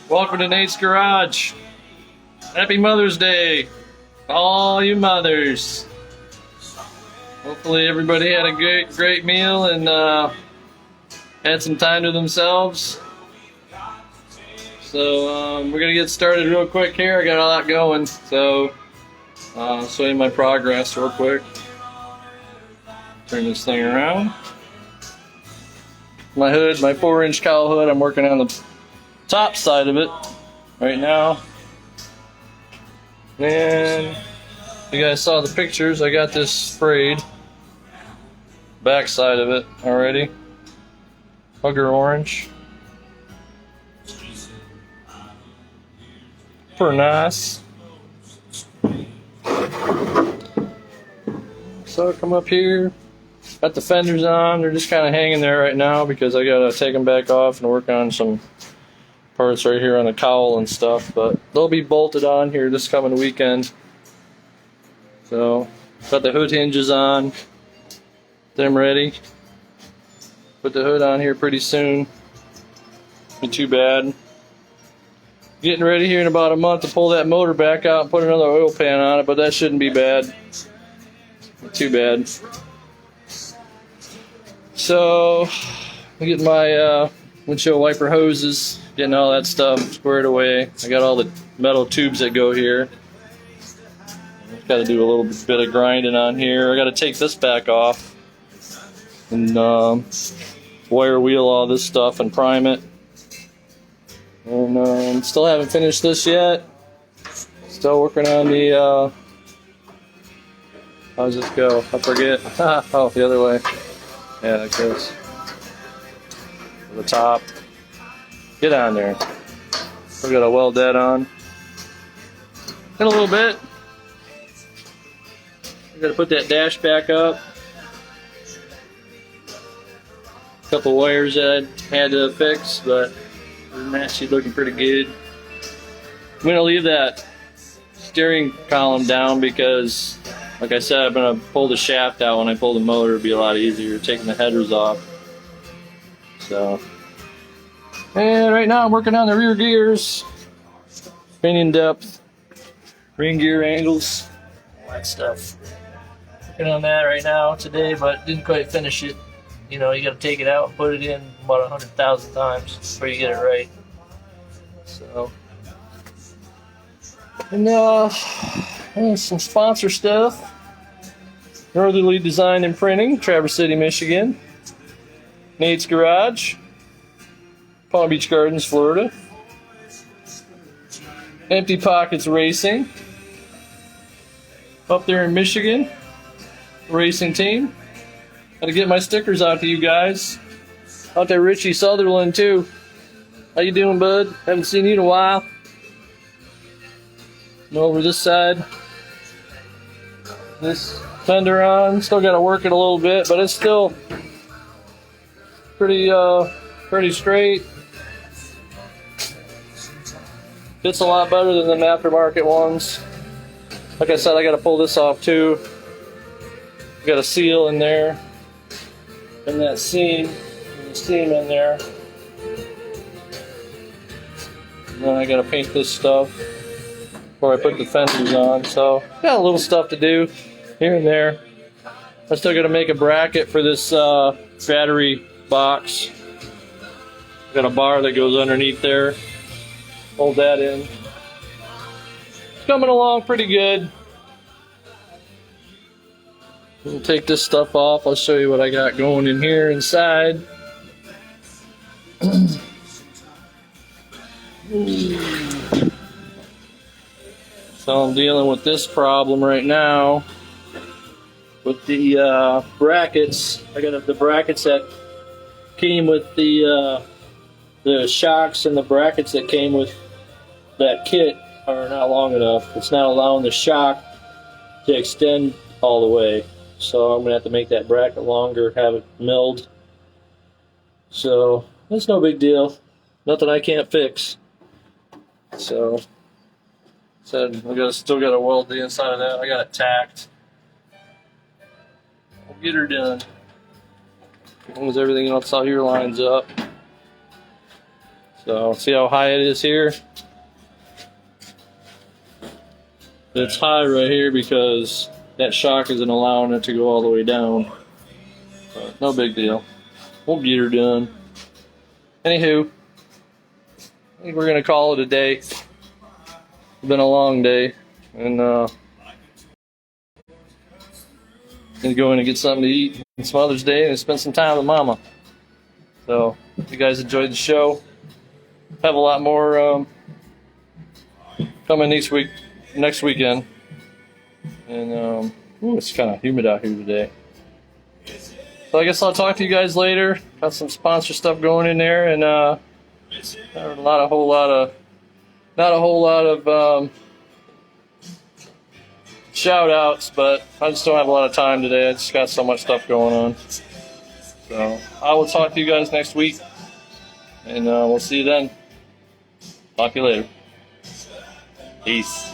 Welcome to Nate's Garage. Happy Mother's Day, all you mothers. Hopefully everybody had a great meal and had some time to themselves. So we're gonna get started real quick here. I got a lot going, so I'll show you my progress real quick. Turn this thing around. My hood, my 4-inch cowl hood, I'm working on the top side of it right now. And you guys saw the pictures. I got this sprayed. Back side of it already. Hugger orange. Pretty nice. So come up here. Got the fenders on. They're just kind of hanging there right now because I gotta take them back off and work on some parts right here on the cowl and stuff, but they'll be bolted on here this coming weekend. So got the hood hinges on, them ready. Put the hood on here pretty soon. Be too bad. Getting ready here in about a month to pull that motor back out and put another oil pan on it, but that shouldn't be bad. Not too bad. So I get my windshield wiper hoses, getting all that stuff squared away. I got all the metal tubes that go here. Got to do a little bit of grinding on here. I got to take this back off and wire wheel all this stuff and prime it. And still haven't finished this yet. Still working on the how's this go? I forget. Oh, the other way. Yeah, like this. The top. Get on there. Still got to weld that on. In a little bit. I got to put that dash back up. A couple wires that I had to fix, but other than that, she's looking pretty good. I'm going to leave that steering column down because, like I said, I'm going to pull the shaft out when I pull the motor. It'll be a lot easier taking the headers off. So, and right now I'm working on the rear gears, pinion depth, ring gear angles, all that stuff. Working on that right now today, but didn't quite finish it. You know, you got to take it out and put it in about 100,000 times before you get it right. So, and some sponsor stuff. Northerly Design and Printing, Traverse City, Michigan. Nate's Garage, Palm Beach Gardens, Florida. Empty Pockets Racing, up there in Michigan, racing team. Got to get my stickers out to you guys. Out there, Richie Sutherland too. How you doing, bud? Haven't seen you in a while. And over this side, this fender on. Still got to work it a little bit, but it's still pretty straight. Fits a lot better than the aftermarket ones. Like I said, I got to pull this off too. Got a seal in there, and that seam, and the seam in there. And then I got to paint this stuff before I put the fenders on. So got a little stuff to do here and there. I still got to make a bracket for this battery box. Got a bar that goes underneath there. Hold that in. It's coming along pretty good. We'll take this stuff off. I'll show you what I got going in here inside. So I'm dealing with this problem right now with the brackets. I got the brackets that came with the shocks, and the brackets that came with that kit are not long enough. It's not allowing the shock to extend all the way. So I'm going to have to make that bracket longer, have it milled. So that's no big deal. Nothing I can't fix. So said I still got to weld the inside of that. I got it tacked. I'll get her done. As long as everything else out here lines up. So see how high it is here? It's high right here because that shock isn't allowing it to go all the way down. But no big deal. We'll get her done. Anywho, I think we're gonna call it a day. It's been a long day, and gonna go in and get something to eat. It's Mother's Day, and spend some time with Mama. So, if you guys enjoyed the show, have a lot more coming next weekend. And it's kind of humid out here today. So I guess I'll talk to you guys later. Got some sponsor stuff going in there, and not a whole lot of shout outs, but I just don't have a lot of time today. I just got so much stuff going on. So I will talk to you guys next week, and we'll see you then. Talk to you later. Peace.